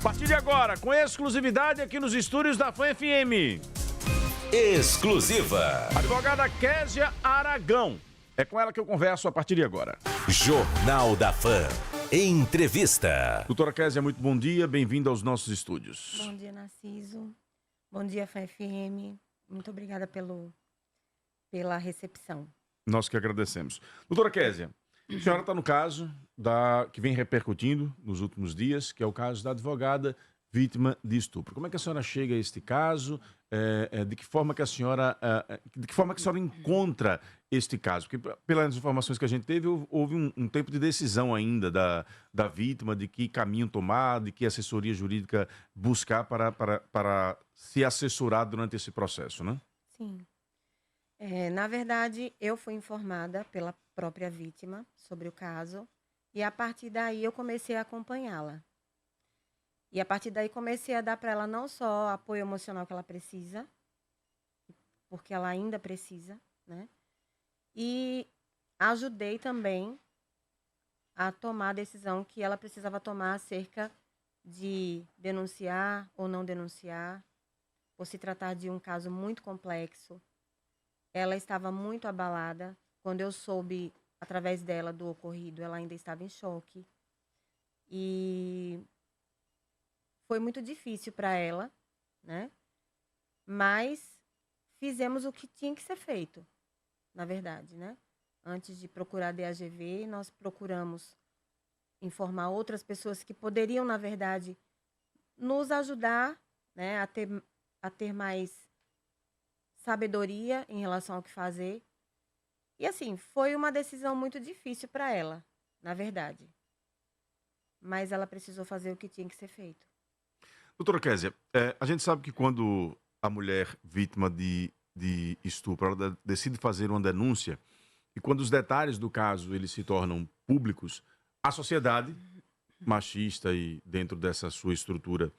partir de agora, com exclusividade aqui nos estúdios da Fã FM. Exclusiva. Advogada Késia Aragão. É com ela que eu converso a partir de agora. Jornal da Fã. Entrevista. Doutora Késia, muito bom dia. Bem-vinda aos nossos estúdios. Bom dia, Narciso. Bom dia, Fã FM. Muito obrigada pela recepção. Nós que agradecemos. Doutora Késia, a senhora está no caso que vem repercutindo nos últimos dias, que é o caso da advogada vítima de estupro. Como é que a senhora chega a este caso? De que forma que a senhora encontra este caso? Porque pelas informações que a gente teve, houve um tempo de decisão ainda da vítima, de que caminho tomar, de que assessoria jurídica buscar para se assessorar durante esse processo, né? Sim. Na verdade, eu fui informada pela própria vítima sobre o caso e a partir daí eu comecei a acompanhá-la. E a partir daí comecei a dar para ela não só apoio emocional que ela precisa, porque ela ainda precisa, né? E ajudei também a tomar a decisão que ela precisava tomar acerca de denunciar ou não denunciar, por se tratar de um caso muito complexo. Ela estava muito abalada. Quando eu soube, através dela, do ocorrido, ela ainda estava em choque. E foi muito difícil para ela, né? Mas fizemos o que tinha que ser feito, na verdade, né? Antes de procurar a DAGV, nós procuramos informar outras pessoas que poderiam, na verdade, nos ajudar, né, a ter mais sabedoria em relação ao que fazer. E assim, foi uma decisão muito difícil para ela, na verdade. Mas ela precisou fazer o que tinha que ser feito. Doutora Késia, a gente sabe que quando a mulher vítima de estupro ela decide fazer uma denúncia e quando os detalhes do caso eles se tornam públicos, a sociedade machista e dentro dessa sua estrutura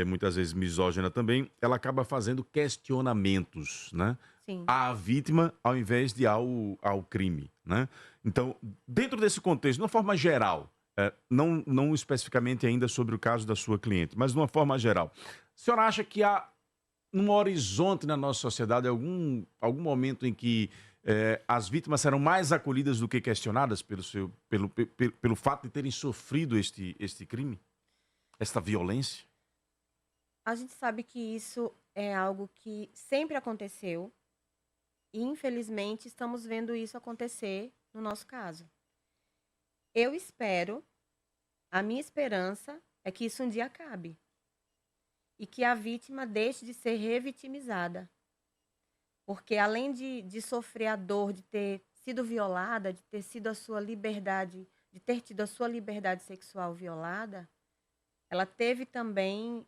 muitas vezes misógina também, ela acaba fazendo questionamentos, né? Sim. À vítima ao invés de ao crime, né? Então, dentro desse contexto, de uma forma geral, não especificamente ainda sobre o caso da sua cliente, mas de uma forma geral, a senhora acha que há um horizonte na nossa sociedade, algum momento em que as vítimas serão mais acolhidas do que questionadas pelo fato de terem sofrido este crime? Esta violência? A gente sabe que isso é algo que sempre aconteceu e, infelizmente, estamos vendo isso acontecer no nosso caso. Eu espero, a minha esperança é que isso um dia acabe e que a vítima deixe de ser revitimizada. Porque além de sofrer a dor de ter sido violada, de ter sido a sua liberdade, de ter tido a sua liberdade sexual violada, ela teve também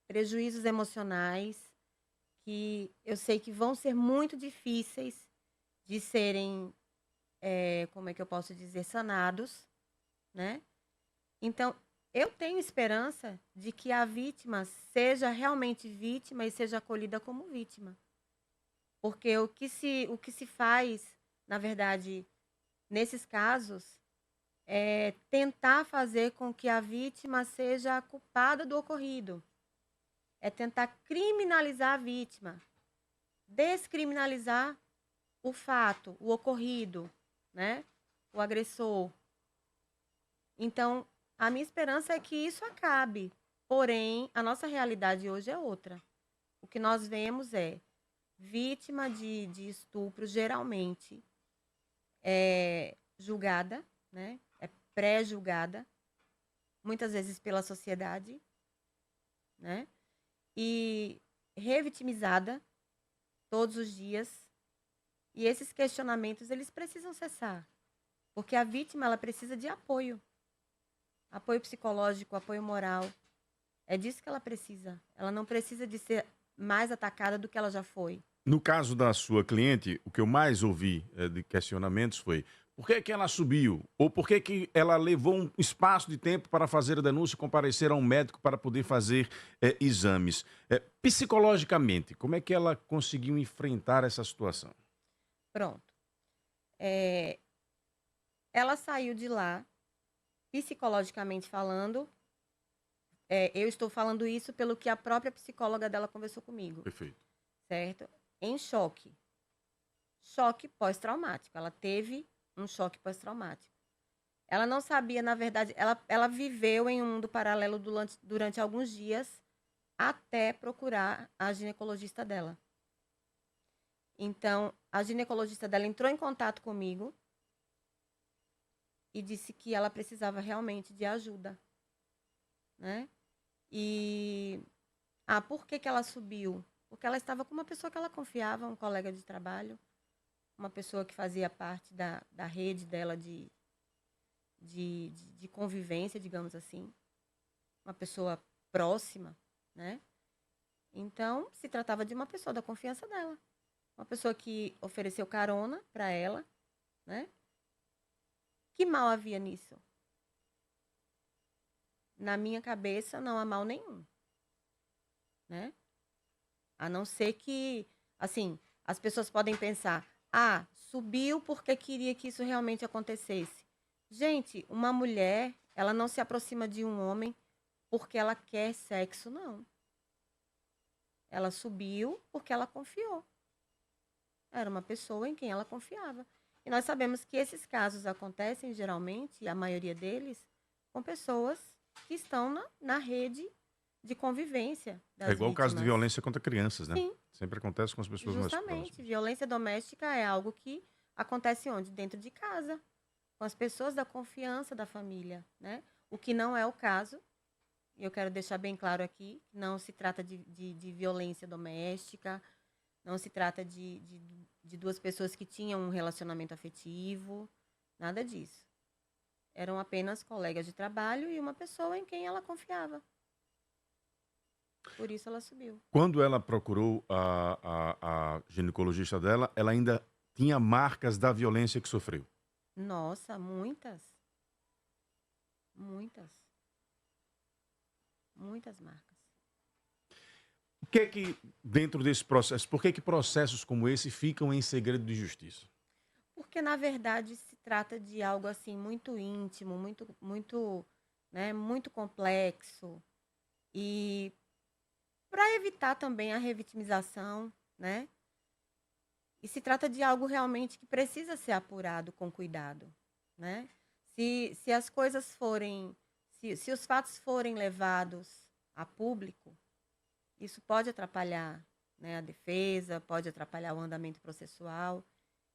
prejuízos emocionais que eu sei que vão ser muito difíceis de serem, como é que eu posso dizer, sanados, né? Então, eu tenho esperança de que a vítima seja realmente vítima e seja acolhida como vítima. Porque o que se faz, na verdade, nesses casos, é tentar fazer com que a vítima seja a culpada do ocorrido. É tentar criminalizar a vítima, descriminalizar o fato, o ocorrido, né? O agressor. Então, a minha esperança é que isso acabe. Porém, a nossa realidade hoje é outra. O que nós vemos é vítima de estupro, geralmente, é julgada, né? É pré-julgada, muitas vezes pela sociedade, né? E revitimizada todos os dias. E esses questionamentos, eles precisam cessar. Porque a vítima, ela precisa de apoio. Apoio psicológico, apoio moral. É disso que ela precisa. Ela não precisa de ser mais atacada do que ela já foi. No caso da sua cliente, o que eu mais ouvi de questionamentos foi por que ela subiu? Ou por que ela levou um espaço de tempo para fazer a denúncia e comparecer a um médico para poder fazer exames? Psicologicamente, como é que ela conseguiu enfrentar essa situação? Pronto. Ela saiu de lá, psicologicamente falando, eu estou falando isso pelo que a própria psicóloga dela conversou comigo, Perfeito. certo? Em choque. Choque pós-traumático. Ela teve um choque pós-traumático. Ela não sabia, na verdade, ela viveu em um mundo paralelo durante alguns dias até procurar a ginecologista dela. Então, a ginecologista dela entrou em contato comigo e disse que ela precisava realmente de ajuda, né? E por que que ela subiu? Porque ela estava com uma pessoa que ela confiava, um colega de trabalho, uma pessoa que fazia parte da rede dela de convivência, digamos assim, uma pessoa próxima, né? Então, se tratava de uma pessoa da confiança dela, uma pessoa que ofereceu carona para ela, né? Que mal havia nisso? Na minha cabeça, não há mal nenhum, né? A não ser que, assim, as pessoas podem pensar, subiu porque queria que isso realmente acontecesse. Gente, uma mulher, ela não se aproxima de um homem porque ela quer sexo, não. Ela subiu porque ela confiou. Era uma pessoa em quem ela confiava. E nós sabemos que esses casos acontecem, geralmente, a maioria deles, com pessoas que estão na rede de convivência das É igual o caso de vítimas. violência contra crianças, né? Sim. Sempre acontece com as pessoas mais Justamente. próximas. Violência doméstica é algo que acontece onde? Dentro de casa, com as pessoas da confiança da família, né? O que não é o caso, e eu quero deixar bem claro aqui, não se trata de violência doméstica, não se trata de duas pessoas que tinham um relacionamento afetivo, nada disso. Eram apenas colegas de trabalho e uma pessoa em quem ela confiava. Por isso ela subiu. Quando ela procurou a ginecologista dela, ela ainda tinha marcas da violência que sofreu. Nossa, muitas. Muitas. Muitas marcas. O que é que, dentro desse processo, por que processos como esse ficam em segredo de justiça? Porque, na verdade, se trata de algo assim muito íntimo, muito complexo. E para evitar também a revitimização, né? E se trata de algo realmente que precisa ser apurado com cuidado, né? Se as coisas forem, se os fatos forem levados a público, isso pode atrapalhar, né, a defesa, pode atrapalhar o andamento processual.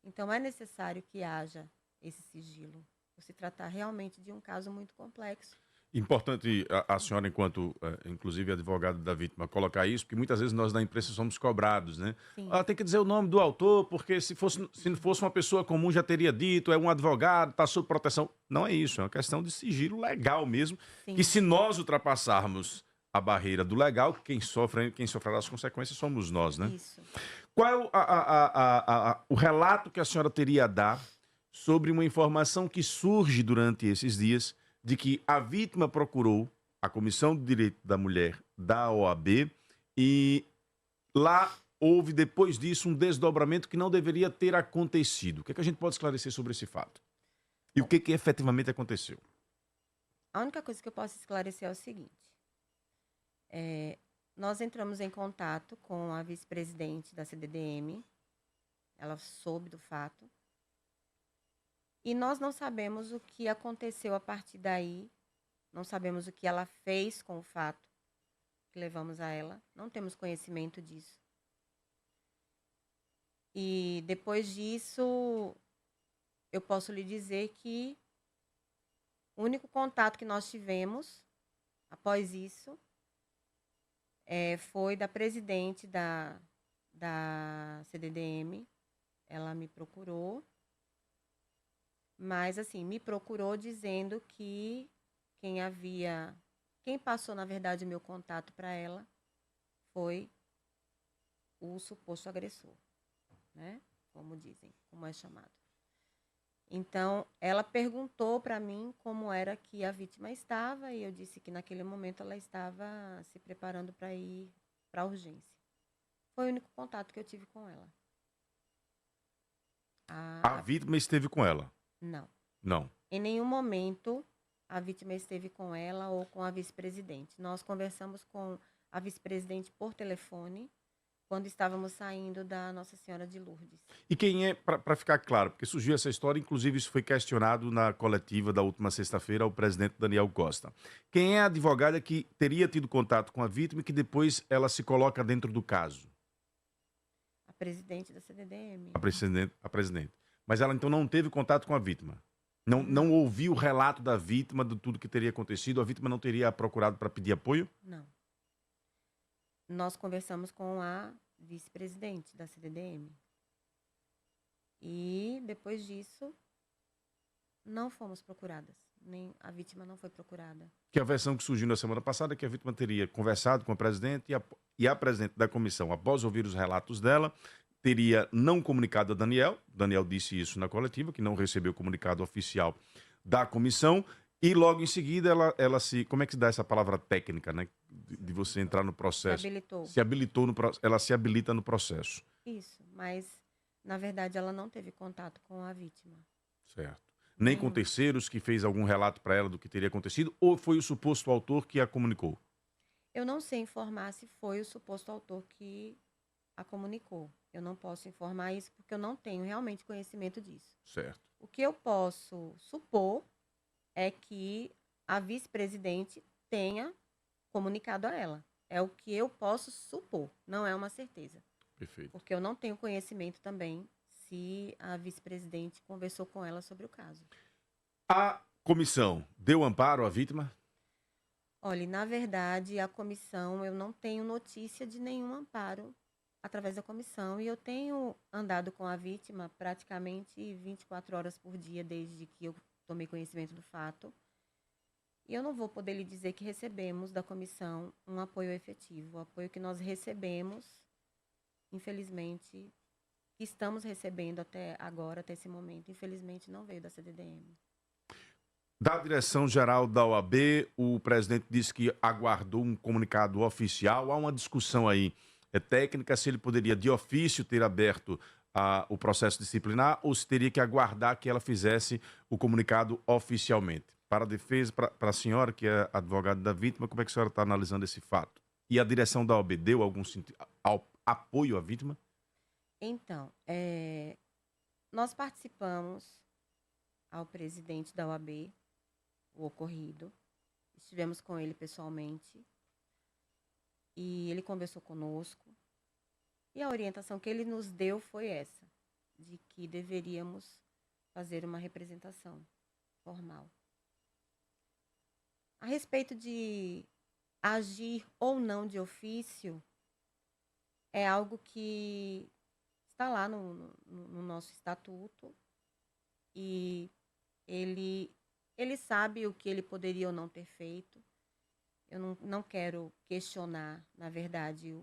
Então, é necessário que haja esse sigilo, por se tratar realmente de um caso muito complexo. Importante a senhora, enquanto, inclusive, advogada da vítima, colocar isso, porque muitas vezes nós da imprensa somos cobrados, né? Sim. Tem que dizer o nome do autor, porque se não fosse uma pessoa comum já teria dito, é um advogado, está sob proteção. Não é isso, é uma questão de sigilo legal mesmo, Sim. que se nós ultrapassarmos a barreira do legal, quem sofrerá as consequências somos nós, né? Isso. Qual é o relato que a senhora teria a dar sobre uma informação que surge durante esses dias de que a vítima procurou a Comissão de Direito da Mulher da OAB e lá houve, depois disso, um desdobramento que não deveria ter acontecido? O que é que a gente pode esclarecer sobre esse fato? E o que efetivamente aconteceu? A única coisa que eu posso esclarecer é o seguinte. Nós entramos em contato com a vice-presidente da CDDM, ela soube do fato, e nós não sabemos o que aconteceu a partir daí, não sabemos o que ela fez com o fato que levamos a ela, não temos conhecimento disso. E depois disso, eu posso lhe dizer que o único contato que nós tivemos após isso foi da presidente da CDDM. Ela me procurou, mas assim, me procurou dizendo que quem passou, na verdade, meu contato para ela foi o suposto agressor, né? Como dizem, como é chamado. Então, ela perguntou para mim como era que a vítima estava e eu disse que naquele momento ela estava se preparando para ir para a urgência. Foi o único contato que eu tive com ela. A vítima esteve com ela? Não. Não. Em nenhum momento a vítima esteve com ela ou com a vice-presidente. Nós conversamos com a vice-presidente por telefone quando estávamos saindo da Nossa Senhora de Lourdes. E quem é, para ficar claro, porque surgiu essa história, inclusive isso foi questionado na coletiva da última sexta-feira ao presidente Daniel Costa. Quem é a advogada que teria tido contato com a vítima e que depois ela se coloca dentro do caso? A presidente da CDDM. A presidente. Mas ela então não teve contato com a vítima? Não ouviu o relato da vítima, de tudo que teria acontecido? A vítima não teria procurado para pedir apoio? Não. Nós conversamos com a vice-presidente da CDDM. E depois disso, não fomos procuradas. Nem a vítima não foi procurada. Que a versão que surgiu na semana passada é que a vítima teria conversado com a presidente e a presidente da comissão, após ouvir os relatos dela, teria não comunicado a Daniel. Daniel disse isso na coletiva, que não recebeu o comunicado oficial da comissão. E logo em seguida ela se... Como é que se dá essa palavra técnica, né? De você entrar no processo. Se habilitou. Se habilitou ela se habilita no processo. Isso, mas na verdade ela não teve contato com a vítima. Certo. Nem com terceiros que fez algum relato para ela do que teria acontecido, ou foi o suposto autor que a comunicou? Eu não sei informar se foi o suposto autor que a comunicou. Eu não posso informar isso porque eu não tenho realmente conhecimento disso. Certo. O que eu posso supor é que a vice-presidente tenha comunicado a ela. É o que eu posso supor, não é uma certeza. Perfeito. Porque eu não tenho conhecimento também se a vice-presidente conversou com ela sobre o caso. A comissão deu amparo à vítima? Olha, na verdade, a comissão, eu não tenho notícia de nenhum amparo através da comissão. E eu tenho andado com a vítima praticamente 24 horas por dia desde que eu tomei conhecimento do fato. E eu não vou poder lhe dizer que recebemos da comissão um apoio efetivo. O apoio que nós recebemos, infelizmente, que estamos recebendo até agora, até esse momento, infelizmente não veio da CDDM. Da direção-geral da OAB, o presidente disse que aguardou um comunicado oficial. Há uma discussão aí técnica se ele poderia, de ofício, ter aberto o processo disciplinar ou se teria que aguardar que ela fizesse o comunicado oficialmente. Para a defesa, para a senhora, que é advogada da vítima, como é que a senhora está analisando esse fato? E a direção da OAB deu algum apoio à vítima? Então, nós participamos ao presidente da OAB, o ocorrido. Estivemos com ele pessoalmente. E ele conversou conosco. E a orientação que ele nos deu foi essa, de que deveríamos fazer uma representação formal. A respeito de agir ou não de ofício, é algo que está lá no nosso estatuto e ele sabe o que ele poderia ou não ter feito. Eu não quero questionar, na verdade,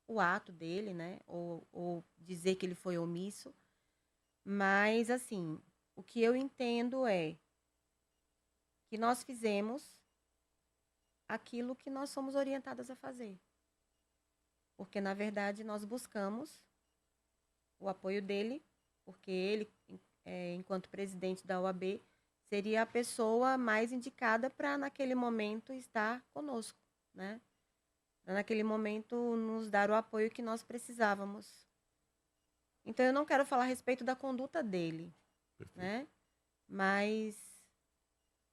o ato dele, né? Ou dizer que ele foi omisso. Mas, assim, o que eu entendo é que nós fizemos aquilo que nós somos orientadas a fazer. Porque, na verdade, nós buscamos o apoio dele, porque ele, enquanto presidente da OAB, seria a pessoa mais indicada para, naquele momento, estar conosco, né? Para, naquele momento, nos dar o apoio que nós precisávamos. Então, eu não quero falar a respeito da conduta dele, né? Mas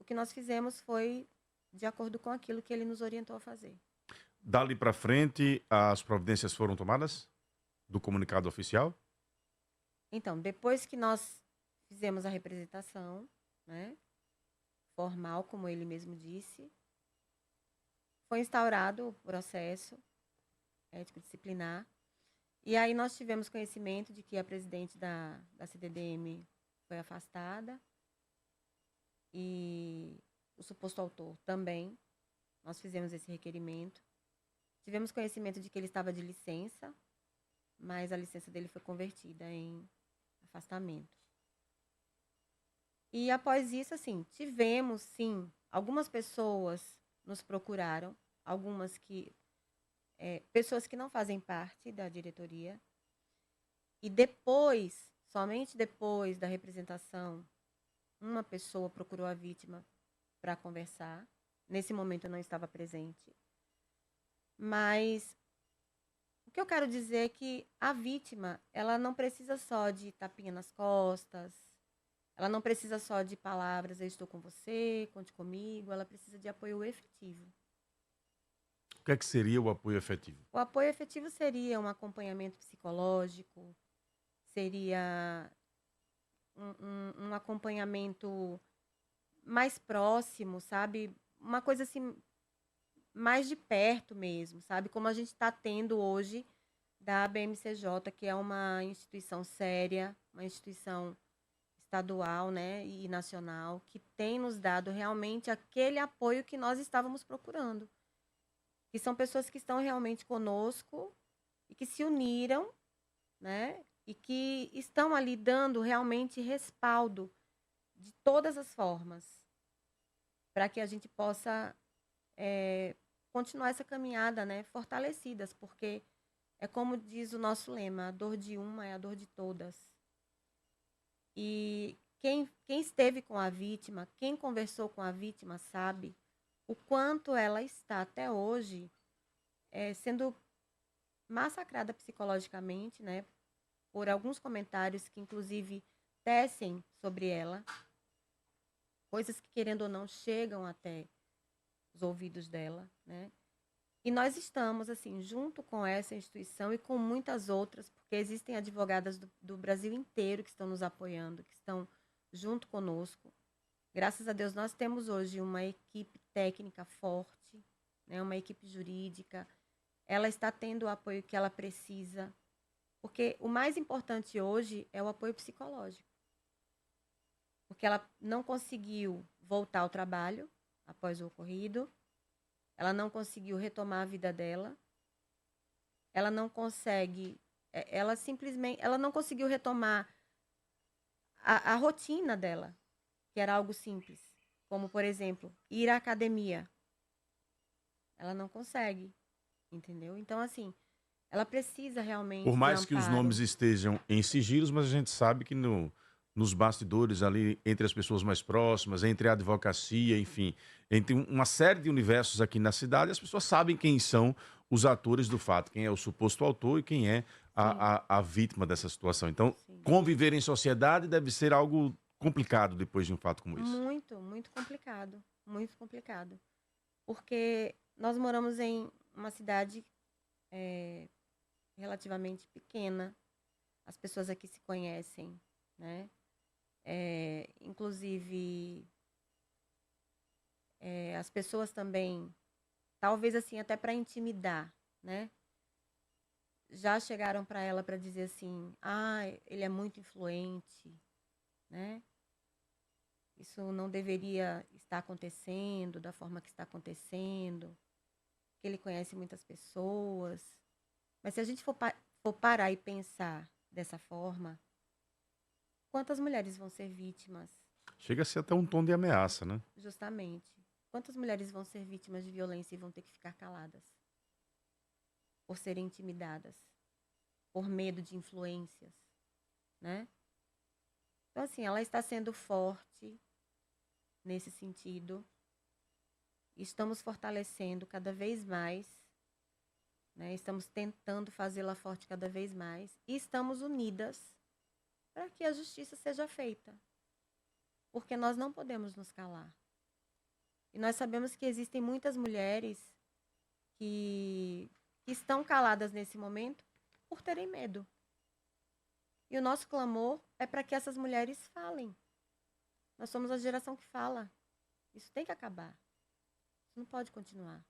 o que nós fizemos foi de acordo com aquilo que ele nos orientou a fazer. Dali para frente, as providências foram tomadas do comunicado oficial? Então, depois que nós fizemos a representação, né, formal, como ele mesmo disse, foi instaurado o processo ético-disciplinar. E aí nós tivemos conhecimento de que a presidente da CDDM foi afastada e o suposto autor também. Nós fizemos esse requerimento. Tivemos conhecimento de que ele estava de licença, mas a licença dele foi convertida em afastamento. E após isso, assim, tivemos, sim, algumas pessoas nos procuraram, algumas que... pessoas que não fazem parte da diretoria. E depois, somente depois da representação, uma pessoa procurou a vítima para conversar. Nesse momento eu não estava presente. Mas o que eu quero dizer é que a vítima, ela não precisa só de tapinha nas costas, ela não precisa só de palavras, eu estou com você, conte comigo, ela precisa de apoio efetivo. O que é que seria o apoio efetivo? O apoio efetivo seria um acompanhamento psicológico, seria um acompanhamento mais próximo, sabe? Uma coisa assim, mais de perto mesmo, sabe? Como a gente está tendo hoje da BMCJ, que é uma instituição séria, uma instituição estadual, né, e nacional, que tem nos dado realmente aquele apoio que nós estávamos procurando. Que são pessoas que estão realmente conosco e que se uniram, né, e que estão ali dando realmente respaldo de todas as formas para que a gente possa continuar essa caminhada, né, fortalecidas, porque é como diz o nosso lema, a dor de uma é a dor de todas. E quem esteve com a vítima, quem conversou com a vítima, sabe o quanto ela está até hoje sendo massacrada psicologicamente, né, por alguns comentários que, inclusive, tecem sobre ela, coisas que, querendo ou não, chegam até os ouvidos dela, né? E nós estamos, assim, junto com essa instituição e com muitas outras, porque existem advogadas do Brasil inteiro que estão nos apoiando, que estão junto conosco. Graças a Deus, nós temos hoje uma equipe técnica forte, né, uma equipe jurídica. Ela está tendo o apoio que ela precisa, porque o mais importante hoje é o apoio psicológico. Porque ela não conseguiu voltar ao trabalho após o ocorrido, ela não conseguiu retomar a vida dela, ela não consegue, ela simplesmente, ela não conseguiu retomar a rotina dela, que era algo simples, como, por exemplo, ir à academia. Ela não consegue, entendeu? Então, assim, ela precisa realmente Por de mais que os amparo. nomes estejam em sigilos, mas a gente sabe que nos bastidores ali, entre as pessoas mais próximas, entre a advocacia, enfim, entre uma série de universos aqui na cidade, as pessoas sabem quem são os atores do fato, quem é o suposto autor e quem é a vítima dessa situação. Então, Sim. conviver em sociedade deve ser algo complicado depois de um fato como esse. Muito, muito complicado. Muito complicado. Porque nós moramos em uma cidade relativamente pequena. As pessoas aqui se conhecem, né? Inclusive, as pessoas também, talvez assim, até para intimidar, né? Já chegaram para ela para dizer assim, ele é muito influente, né? Isso não deveria estar acontecendo da forma que está acontecendo, que ele conhece muitas pessoas. Mas se a gente for parar e pensar dessa forma, quantas mulheres vão ser vítimas? Chega a ser até um tom de ameaça, né? Justamente. Quantas mulheres vão ser vítimas de violência e vão ter que ficar caladas? Por serem intimidadas, por medo de influências, né? Então, assim, ela está sendo forte nesse sentido. Estamos fortalecendo cada vez mais, né? Estamos tentando fazê-la forte cada vez mais. E estamos unidas para que a justiça seja feita. Porque nós não podemos nos calar. E nós sabemos que existem muitas mulheres que estão caladas nesse momento por terem medo. E o nosso clamor é para que essas mulheres falem. Nós somos a geração que fala. Isso tem que acabar. Isso não pode continuar.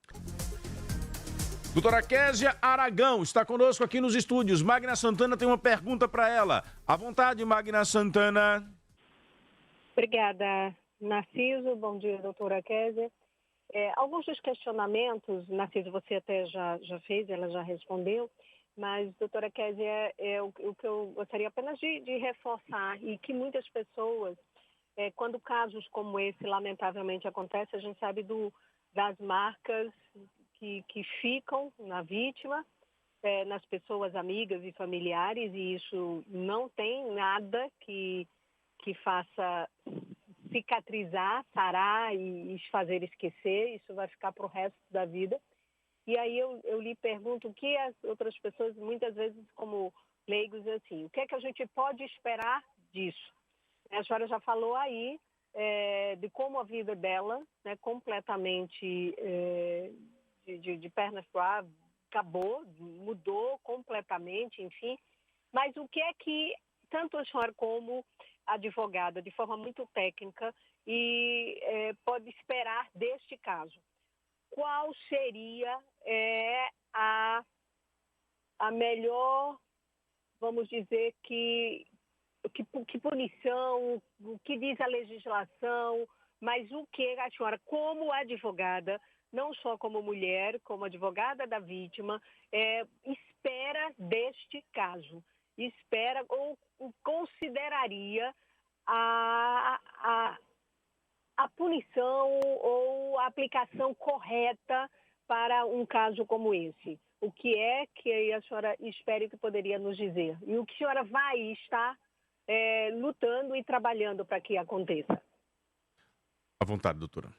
Doutora Késia Aragão está conosco aqui nos estúdios. Magna Santana tem uma pergunta para ela. À vontade, Magna Santana. Obrigada, Narciso. Bom dia, doutora Késia. Alguns dos questionamentos, Narciso, você até já fez, ela já respondeu, mas, doutora Késia, o que eu gostaria apenas de reforçar, e que muitas pessoas, quando casos como esse, lamentavelmente, acontecem, a gente sabe das marcas que ficam na vítima, nas pessoas amigas e familiares, e isso não tem nada que faça cicatrizar, sarar e fazer esquecer, isso vai ficar para o resto da vida. E aí eu lhe pergunto o que as outras pessoas, muitas vezes como leigos, assim, o que é que a gente pode esperar disso? A senhora já falou aí de como a vida dela, né, completamente de pernas para o ar, acabou, mudou completamente, enfim. Mas o que é que tanto a senhora como a advogada, de forma muito técnica, pode esperar deste caso? Qual seria a melhor, vamos dizer, que punição, o que diz a legislação, mas o que a senhora, como advogada, não só como mulher, como advogada da vítima, espera deste caso? Espera ou consideraria a punição ou a aplicação correta para um caso como esse? O que é que a senhora espera que poderia nos dizer? E o que a senhora vai estar lutando e trabalhando para que aconteça? À vontade, doutora.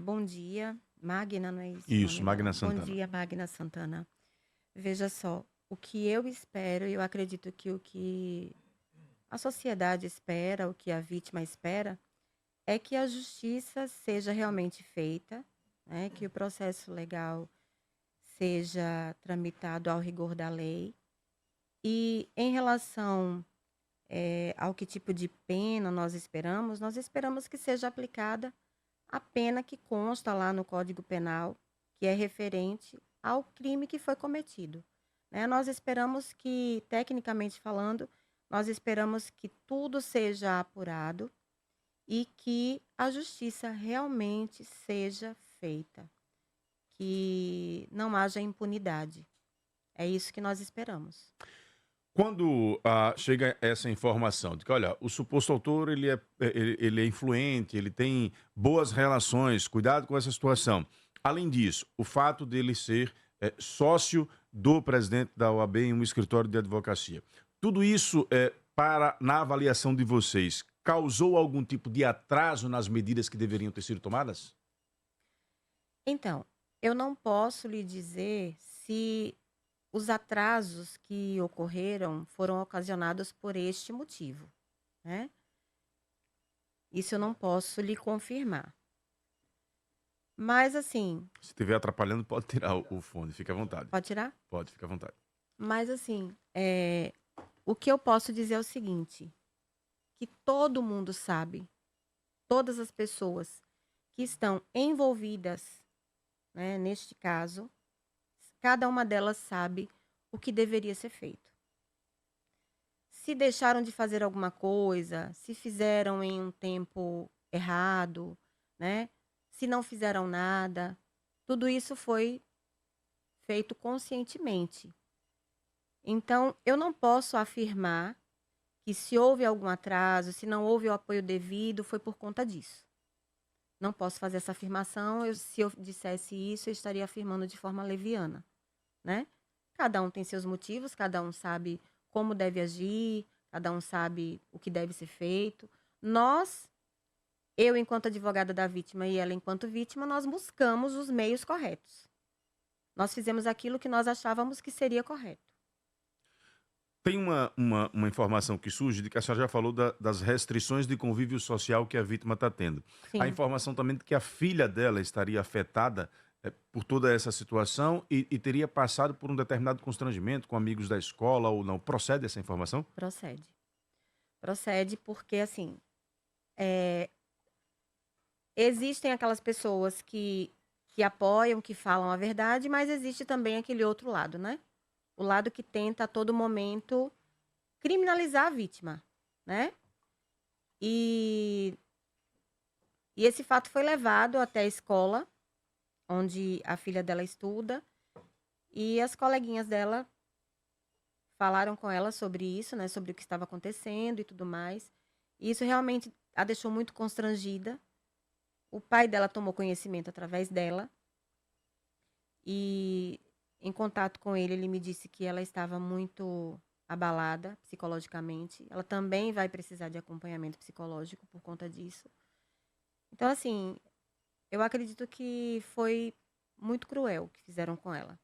Bom dia, Magna, não é isso? Isso, o nome Magna dela? Santana. Bom dia, Magna Santana. Veja só, o que eu espero, eu acredito que o que a sociedade espera, o que a vítima espera, é que a justiça seja realmente feita, né? Que o processo legal seja tramitado ao rigor da lei. E em relação ao que tipo de pena nós esperamos que seja aplicada a pena que consta lá no Código Penal, que é referente ao crime que foi cometido, né? Nós esperamos que, tecnicamente falando, nós esperamos que tudo seja apurado e que a justiça realmente seja feita, que não haja impunidade. É isso que nós esperamos. Quando chega essa informação de que, olha, o suposto autor ele é influente, ele tem boas relações, cuidado com essa situação. Além disso, o fato dele ser sócio do presidente da OAB em um escritório de advocacia. Tudo isso, na avaliação de vocês, causou algum tipo de atraso nas medidas que deveriam ter sido tomadas? Então, eu não posso lhe dizer se os atrasos que ocorreram foram ocasionados por este motivo, né? Isso eu não posso lhe confirmar. Mas, assim, Se estiver atrapalhando, pode tirar o fone, fica à vontade. pode tirar? Pode, fica à vontade. Mas, assim, o que eu posso dizer é o seguinte, que todo mundo sabe, todas as pessoas que estão envolvidas, né, neste caso, cada uma delas sabe o que deveria ser feito. Se deixaram de fazer alguma coisa, se fizeram em um tempo errado, né? Se não fizeram nada, tudo isso foi feito conscientemente. Então, eu não posso afirmar que se houve algum atraso, se não houve o apoio devido, foi por conta disso. Não posso fazer essa afirmação. Se eu dissesse isso, eu estaria afirmando de forma leviana, né? Cada um tem seus motivos, cada um sabe como deve agir, cada um sabe o que deve ser feito. Eu enquanto advogada da vítima e ela enquanto vítima, nós buscamos os meios corretos. Nós fizemos aquilo que nós achávamos que seria correto. Tem uma informação que surge de que a senhora já falou das restrições de convívio social que a vítima está tendo. Sim. A informação também de que a filha dela estaria afetada por toda essa situação e teria passado por um determinado constrangimento com amigos da escola ou não. Procede essa informação? Procede. Procede porque, assim, existem aquelas pessoas que apoiam, que falam a verdade, mas existe também aquele outro lado, né? O lado que tenta a todo momento criminalizar a vítima, né? E esse fato foi levado até a escola, onde a filha dela estuda, e as coleguinhas dela falaram com ela sobre isso, né? Sobre o que estava acontecendo e tudo mais. E isso realmente a deixou muito constrangida. O pai dela tomou conhecimento através dela. E em contato com ele, ele me disse que ela estava muito abalada psicologicamente. Ela também vai precisar de acompanhamento psicológico por conta disso. Então, assim, eu acredito que foi muito cruel o que fizeram com ela,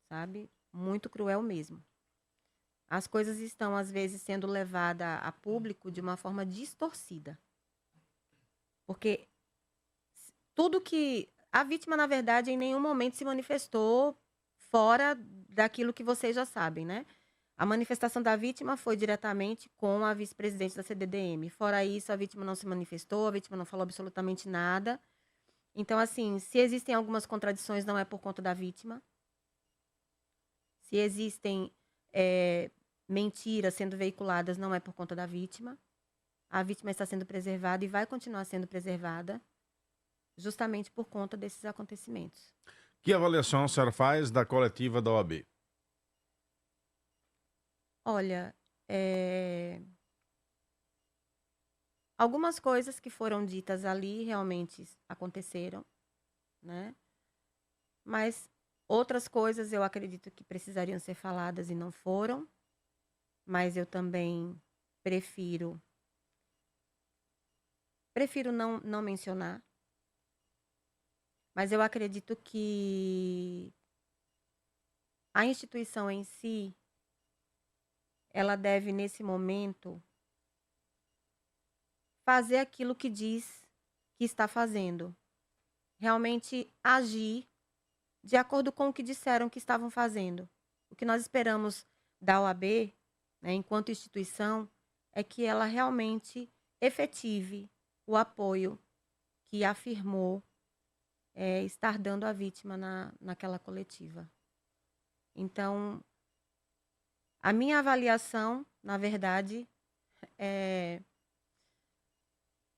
sabe? Muito cruel mesmo. As coisas estão, às vezes, sendo levadas a público de uma forma distorcida. Porque tudo que... A vítima, na verdade, em nenhum momento se manifestou fora daquilo que vocês já sabem, né? A manifestação da vítima foi diretamente com a vice-presidente da CDDM. Fora isso, a vítima não se manifestou, a vítima não falou absolutamente nada. Então, assim, se existem algumas contradições, não é por conta da vítima. Se existem mentiras sendo veiculadas, não é por conta da vítima. A vítima está sendo preservada e vai continuar sendo preservada justamente por conta desses acontecimentos. Que avaliação a senhora faz da coletiva da OAB? Olha, algumas coisas que foram ditas ali realmente aconteceram, né? Mas outras coisas eu acredito que precisariam ser faladas e não foram. Mas eu também prefiro não mencionar. Mas eu acredito que a instituição em si, ela deve, nesse momento, fazer aquilo que diz que está fazendo. Realmente agir de acordo com o que disseram que estavam fazendo. O que nós esperamos da OAB, né, enquanto instituição, é que ela realmente efetive o apoio que afirmou estar dando à vítima naquela coletiva. Então, a minha avaliação, na verdade,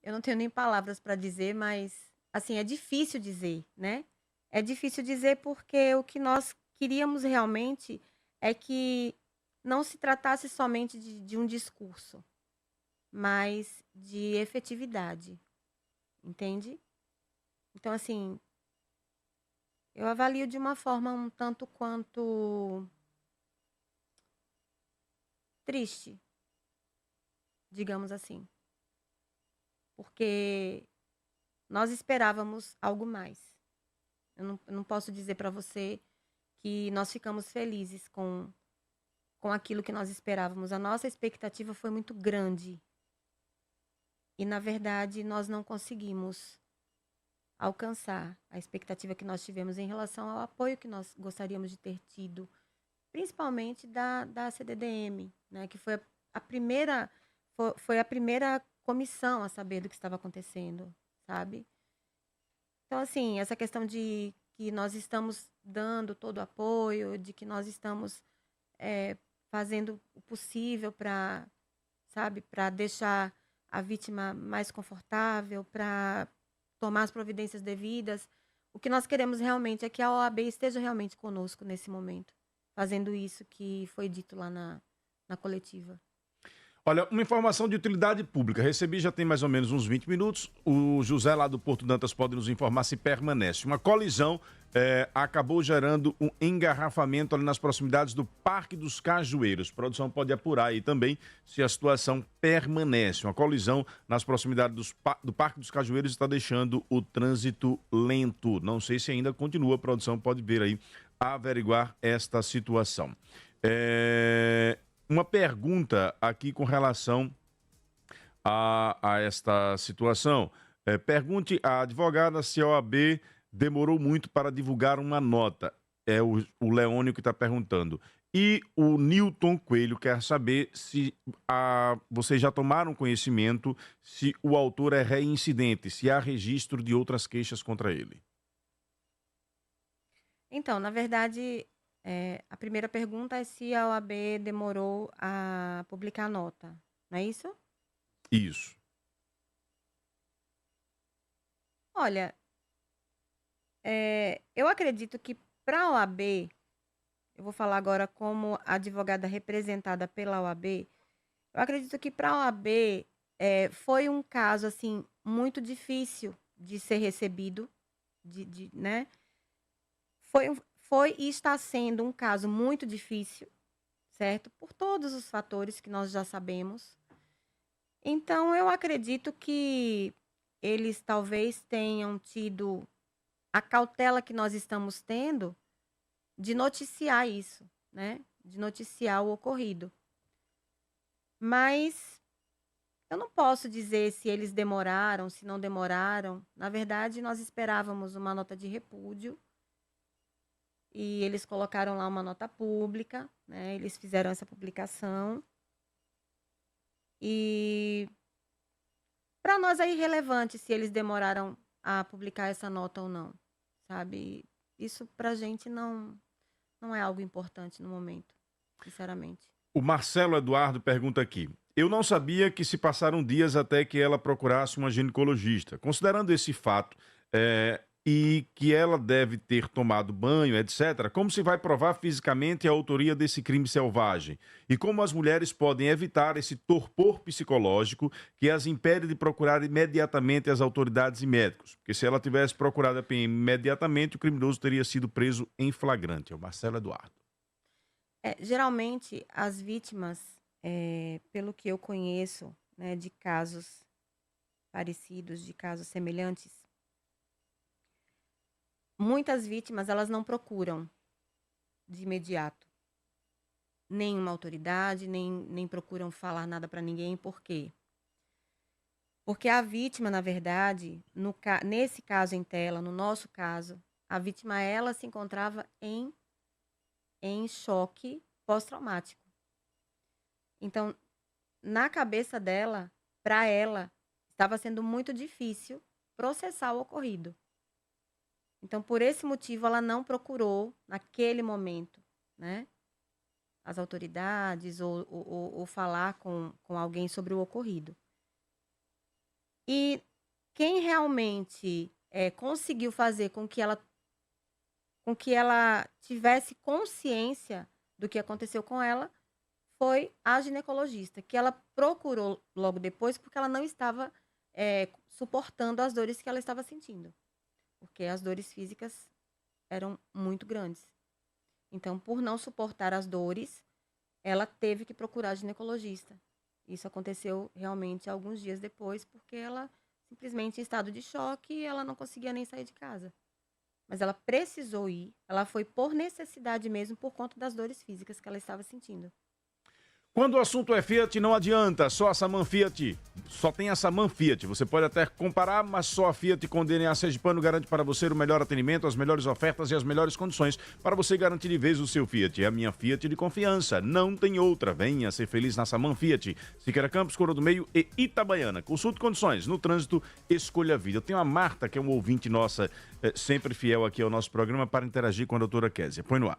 eu não tenho nem palavras para dizer, mas assim, é difícil dizer, né? É difícil dizer porque o que nós queríamos realmente é que não se tratasse somente de um discurso, mas de efetividade, entende? Então, assim, eu avalio de uma forma um tanto quanto triste, digamos assim, porque nós esperávamos algo mais. Eu não posso dizer para você que nós ficamos felizes com aquilo que nós esperávamos. A nossa expectativa foi muito grande. E, na verdade, nós não conseguimos alcançar a expectativa que nós tivemos em relação ao apoio que nós gostaríamos de ter tido, principalmente da CDDM, né, que foi a primeira comissão a saber do que estava acontecendo, sabe? Então, assim, essa questão de que nós estamos dando todo o apoio, de que nós estamos fazendo o possível para, sabe, para deixar a vítima mais confortável, para tomar as providências devidas. O que nós queremos realmente é que a OAB esteja realmente conosco nesse momento, fazendo isso que foi dito lá na coletiva. Olha, uma informação de utilidade pública. Recebi já tem mais ou menos uns 20 minutos. O José lá do Porto Dantas pode nos informar se permanece. Uma colisão acabou gerando um engarrafamento ali nas proximidades do Parque dos Cajueiros. A produção pode apurar aí também se a situação permanece. Uma colisão nas proximidades do Parque dos Cajueiros está deixando o trânsito lento. Não sei se ainda continua. A produção pode vir aí averiguar esta situação. Uma pergunta aqui com relação a esta situação. Pergunte à advogada se a OAB demorou muito para divulgar uma nota. É o Leônio que está perguntando. E o Newton Coelho quer saber se vocês já tomaram conhecimento se o autor é reincidente, se há registro de outras queixas contra ele. Então, na verdade... a primeira pergunta é se a OAB demorou a publicar a nota, não é isso? Isso. Olha, eu acredito que para a OAB, eu vou falar agora como advogada representada pela OAB, eu acredito que para a OAB foi um caso assim, muito difícil de ser recebido, né? Foi e está sendo um caso muito difícil, certo? Por todos os fatores que nós já sabemos. Então, eu acredito que eles talvez tenham tido a cautela que nós estamos tendo de noticiar isso, né? De noticiar o ocorrido. Mas eu não posso dizer se eles demoraram, se não demoraram. Na verdade, nós esperávamos uma nota de repúdio e eles colocaram lá uma nota pública, né? Eles fizeram essa publicação. E para nós é irrelevante se eles demoraram a publicar essa nota ou não, sabe? Isso para a gente não é algo importante no momento, sinceramente. O Marcelo Eduardo pergunta aqui. Eu não sabia que se passaram dias até que ela procurasse uma ginecologista. Considerando esse fato e que ela deve ter tomado banho, etc., como se vai provar fisicamente a autoria desse crime selvagem? E como as mulheres podem evitar esse torpor psicológico que as impede de procurar imediatamente as autoridades e médicos? Porque se ela tivesse procurado a PM imediatamente, o criminoso teria sido preso em flagrante. É o Marcelo Eduardo. Geralmente, as vítimas, pelo que eu conheço, né, de casos parecidos, de casos semelhantes, muitas vítimas elas não procuram de imediato nenhuma autoridade, nem procuram falar nada para ninguém. Por quê? Porque a vítima, na verdade, nesse caso em tela, no nosso caso, a vítima ela se encontrava em choque pós-traumático. Então, na cabeça dela, para ela, estava sendo muito difícil processar o ocorrido. Então, por esse motivo, ela não procurou, naquele momento, né, as autoridades ou falar com alguém sobre o ocorrido. E quem realmente conseguiu fazer com que ela tivesse consciência do que aconteceu com ela foi a ginecologista, que ela procurou logo depois porque ela não estava suportando as dores que ela estava sentindo, porque as dores físicas eram muito grandes. Então, por não suportar as dores, ela teve que procurar a ginecologista. Isso aconteceu realmente alguns dias depois, porque ela simplesmente em estado de choque, ela não conseguia nem sair de casa. Mas ela precisou ir, ela foi por necessidade mesmo, por conta das dores físicas que ela estava sentindo. Quando o assunto é Fiat, não adianta, só a Saman Fiat. Só tem a Saman Fiat. Você pode até comparar, mas só a Fiat com DNA Sergipano garante para você o melhor atendimento, as melhores ofertas e as melhores condições para você garantir de vez o seu Fiat. É a minha Fiat de confiança, não tem outra. Venha ser feliz na Saman Fiat. Siqueira Campos, Coroa do Meio e Itabaiana. Consulte condições. No trânsito, escolha a vida. Eu tenho a Marta, que é uma ouvinte nossa, sempre fiel aqui ao nosso programa, para interagir com a doutora Kézia. Põe no ar.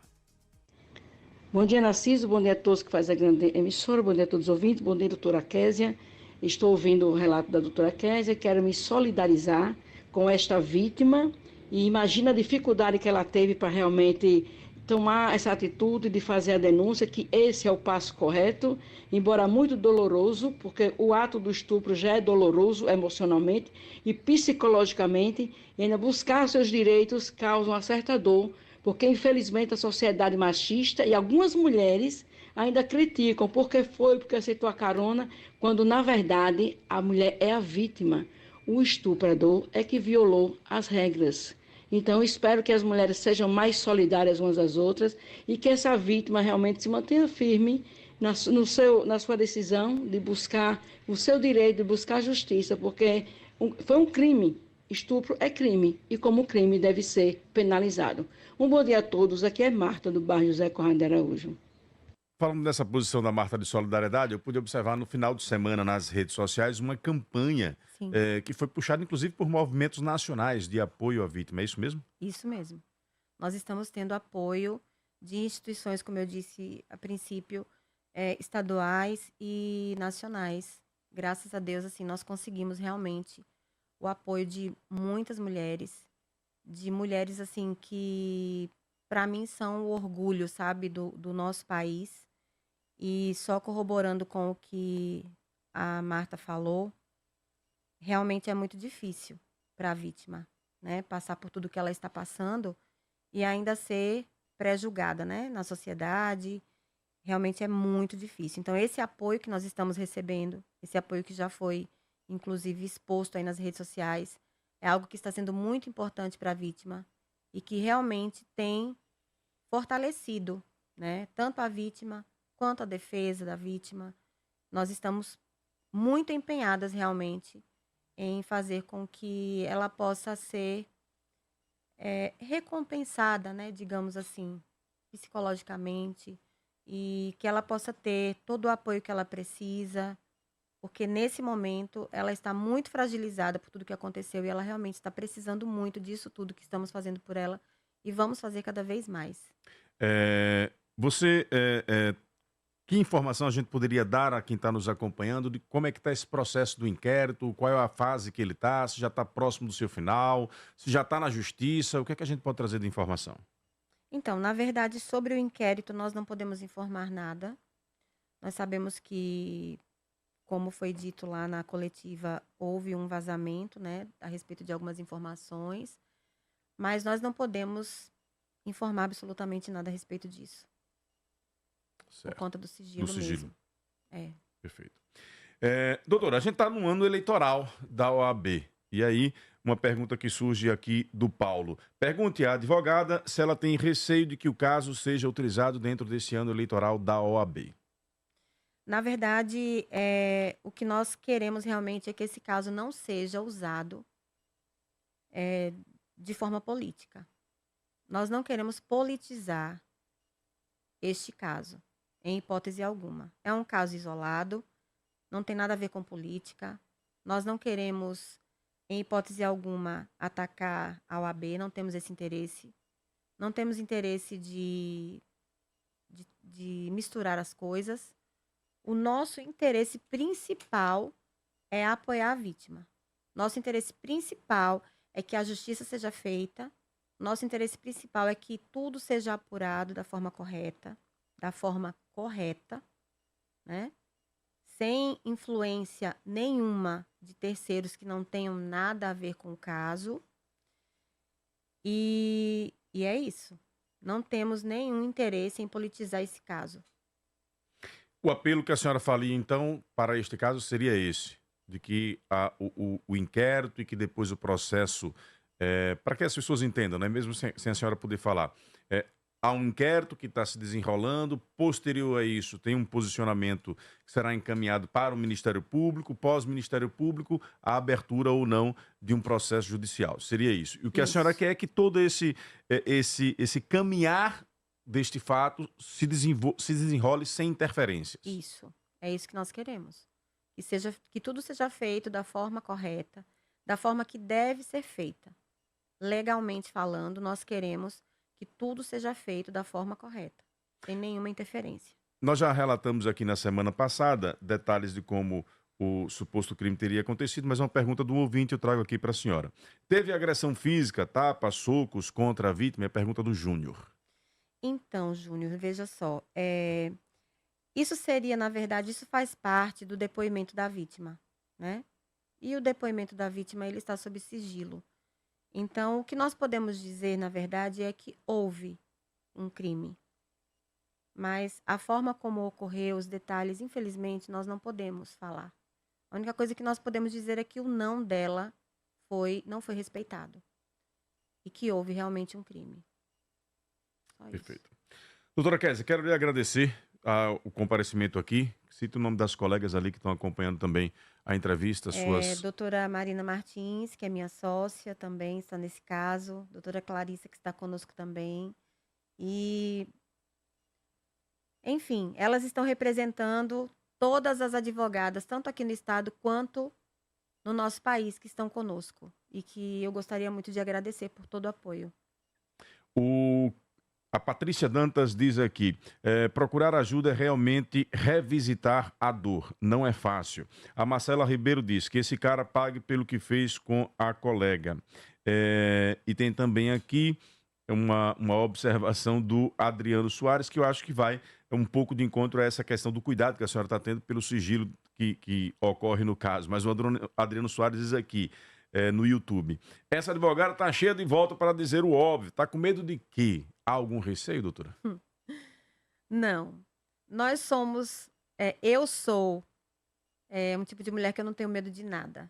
Bom dia, Narciso. Bom dia a todos que fazem a grande emissora. Bom dia a todos os ouvintes. Bom dia, doutora Kézia. Estou ouvindo o relato da doutora Kézia. Quero me solidarizar com esta vítima e imagina a dificuldade que ela teve para realmente tomar essa atitude de fazer a denúncia, que esse é o passo correto, embora muito doloroso, porque o ato do estupro já é doloroso emocionalmente e psicologicamente, e ainda buscar seus direitos causa uma certa dor, porque infelizmente a sociedade machista e algumas mulheres ainda criticam porque aceitou a carona, quando na verdade a mulher é a vítima. O estuprador é que violou as regras. Então espero que as mulheres sejam mais solidárias umas às outras e que essa vítima realmente se mantenha firme na sua decisão de buscar o seu direito, de buscar justiça, porque foi um crime. Estupro é crime e, como crime, deve ser penalizado. Um bom dia a todos. Aqui é Marta, do bairro José Corrêa de Araújo. Falando dessa posição da Marta de solidariedade, eu pude observar no final de semana nas redes sociais uma campanha que foi puxada, inclusive, por movimentos nacionais de apoio à vítima. É isso mesmo? Isso mesmo. Nós estamos tendo apoio de instituições, como eu disse a princípio, estaduais e nacionais. Graças a Deus, assim, nós conseguimos realmente o apoio de muitas mulheres, de mulheres assim que para mim são o orgulho, sabe, do nosso país. E só corroborando com o que a Marta falou, realmente é muito difícil para a vítima, né, passar por tudo que ela está passando e ainda ser pré-julgada, né, na sociedade, realmente é muito difícil. Então, esse apoio que nós estamos recebendo, esse apoio que já foi, inclusive, exposto aí nas redes sociais, é algo que está sendo muito importante para a vítima e que realmente tem fortalecido, né, tanto a vítima quanto a defesa da vítima. Nós estamos muito empenhadas realmente em fazer com que ela possa ser recompensada, né, digamos assim, psicologicamente, e que ela possa ter todo o apoio que ela precisa, porque nesse momento ela está muito fragilizada por tudo que aconteceu e ela realmente está precisando muito disso tudo que estamos fazendo por ela e vamos fazer cada vez mais. Você, que informação a gente poderia dar a quem está nos acompanhando de como é que está esse processo do inquérito, qual é a fase que ele está, se já está próximo do seu final, se já está na justiça, o que é que a gente pode trazer de informação? Então, na verdade, sobre o inquérito, nós não podemos informar nada. Nós sabemos que, como foi dito lá na coletiva, houve um vazamento, né, a respeito de algumas informações, mas nós não podemos informar absolutamente nada a respeito disso, por Certo. conta do sigilo Do sigilo. mesmo. Perfeito. Doutora, a gente está no ano eleitoral da OAB. E aí, uma pergunta que surge aqui do Paulo. Pergunte à advogada se ela tem receio de que o caso seja utilizado dentro desse ano eleitoral da OAB. Na verdade, o que nós queremos realmente é que esse caso não seja usado de forma política. Nós não queremos politizar este caso, em hipótese alguma. É um caso isolado, não tem nada a ver com política. Nós não queremos, em hipótese alguma, atacar a OAB, não temos esse interesse. Não temos interesse de misturar as coisas. O nosso interesse principal é apoiar a vítima. Nosso interesse principal é que a justiça seja feita. Nosso interesse principal é que tudo seja apurado da forma correta, né? Sem influência nenhuma de terceiros que não tenham nada a ver com o caso. E é isso. Não temos nenhum interesse em politizar esse caso. O apelo que a senhora faria, então, para este caso seria esse, de que o inquérito e que depois o processo, para que as pessoas entendam, né? Mesmo sem a senhora poder falar, há um inquérito que está se desenrolando, posterior a isso tem um posicionamento que será encaminhado para o Ministério Público, pós-Ministério Público, a abertura ou não de um processo judicial. Seria isso. E o que a senhora quer é que todo esse caminhar deste fato se desenrole sem interferências. Isso. É isso que nós queremos. Que tudo seja feito da forma correta, da forma que deve ser feita. Legalmente falando, nós queremos que tudo seja feito da forma correta, sem nenhuma interferência. Nós já relatamos aqui na semana passada detalhes de como o suposto crime teria acontecido, mas uma pergunta do ouvinte eu trago aqui para a senhora. Teve agressão física, tapas, socos contra a vítima? É a pergunta do Júnior. Então, Júnior, veja só, isso seria, na verdade, isso faz parte do depoimento da vítima, né? E o depoimento da vítima, ele está sob sigilo. Então, o que nós podemos dizer, na verdade, é que houve um crime. Mas a forma como ocorreu, os detalhes, infelizmente, nós não podemos falar. A única coisa que nós podemos dizer é que o não dela não foi respeitado. E que houve realmente um crime. Perfeito. Doutora Kézia, quero lhe agradecer o comparecimento aqui. Cita o nome das colegas ali que estão acompanhando também a entrevista. Doutora Marina Martins, que é minha sócia, também está nesse caso. Doutora Clarissa, que está conosco também. E, enfim, elas estão representando todas as advogadas, tanto aqui no estado quanto no nosso país, que estão conosco. E que eu gostaria muito de agradecer por todo o apoio. A Patrícia Dantas diz aqui, procurar ajuda é realmente revisitar a dor, não é fácil. A Marcela Ribeiro diz que esse cara pague pelo que fez com a colega. E tem também aqui uma observação do Adriano Soares, que eu acho que vai um pouco de encontro a essa questão do cuidado que a senhora está tendo pelo sigilo que ocorre no caso. Mas o Adriano Soares diz aqui, no YouTube, essa advogada está cheia de volta para dizer o óbvio. Está com medo de quê? Há algum receio, doutora? Não. nós somos, eu sou um tipo de mulher que eu não tenho medo de nada.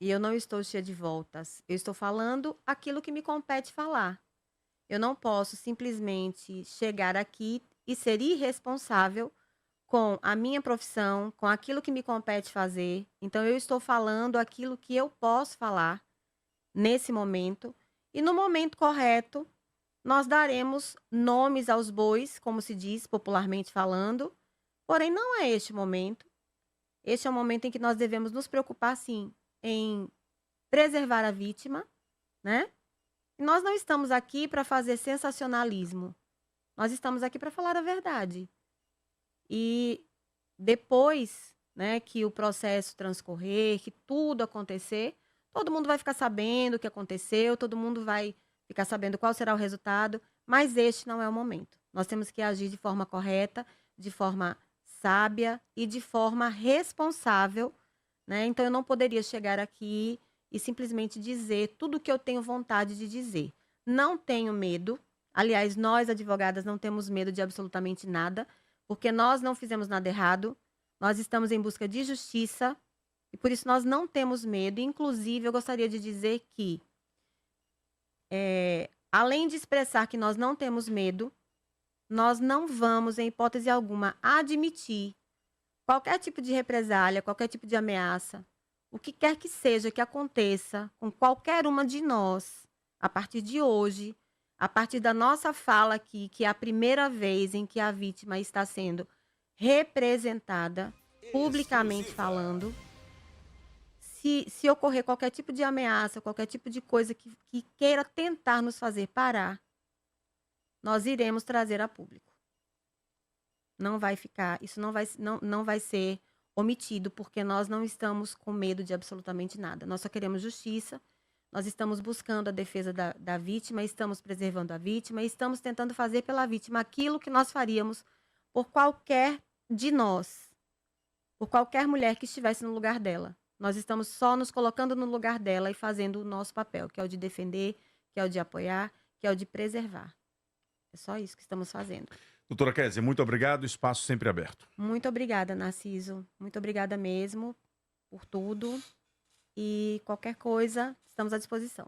E eu não estou cheia de voltas. Eu estou falando aquilo que me compete falar. Eu não posso simplesmente chegar aqui e ser irresponsável com a minha profissão, com aquilo que me compete fazer. Então, eu estou falando aquilo que eu posso falar nesse momento. E no momento correto, nós daremos nomes aos bois, como se diz popularmente falando. Porém, não é este o momento. Este é o momento em que nós devemos nos preocupar, sim, em preservar a vítima, né? E nós não estamos aqui para fazer sensacionalismo. Nós estamos aqui para falar a verdade. E depois, né, que o processo transcorrer, que tudo acontecer, todo mundo vai ficar sabendo o que aconteceu, todo mundo vai ficar sabendo qual será o resultado, mas este não é o momento. Nós temos que agir de forma correta, de forma sábia e de forma responsável, né? Então eu não poderia chegar aqui e simplesmente dizer tudo o que eu tenho vontade de dizer. Não tenho medo. Aliás, nós advogadas não temos medo de absolutamente nada, porque nós não fizemos nada errado. Nós estamos em busca de justiça e por isso nós não temos medo. Inclusive, eu gostaria de dizer que, além de expressar que nós não temos medo, nós não vamos, em hipótese alguma, admitir qualquer tipo de represália, qualquer tipo de ameaça, o que quer que seja que aconteça com qualquer uma de nós, a partir de hoje, a partir da nossa fala aqui, que é a primeira vez em que a vítima está sendo representada, publicamente falando, se ocorrer qualquer tipo de ameaça, qualquer tipo de coisa que queira tentar nos fazer parar, nós iremos trazer a público. Não vai ficar, isso não vai ser omitido, porque nós não estamos com medo de absolutamente nada. Nós só queremos justiça, nós estamos buscando a defesa da vítima, estamos preservando a vítima, e estamos tentando fazer pela vítima aquilo que nós faríamos por qualquer de nós, por qualquer mulher que estivesse no lugar dela. Nós estamos só nos colocando no lugar dela e fazendo o nosso papel, que é o de defender, que é o de apoiar, que é o de preservar. É só isso que estamos fazendo. Doutora Kézia, muito obrigado, espaço sempre aberto. Muito obrigada, Narciso. Muito obrigada mesmo por tudo. E qualquer coisa, estamos à disposição.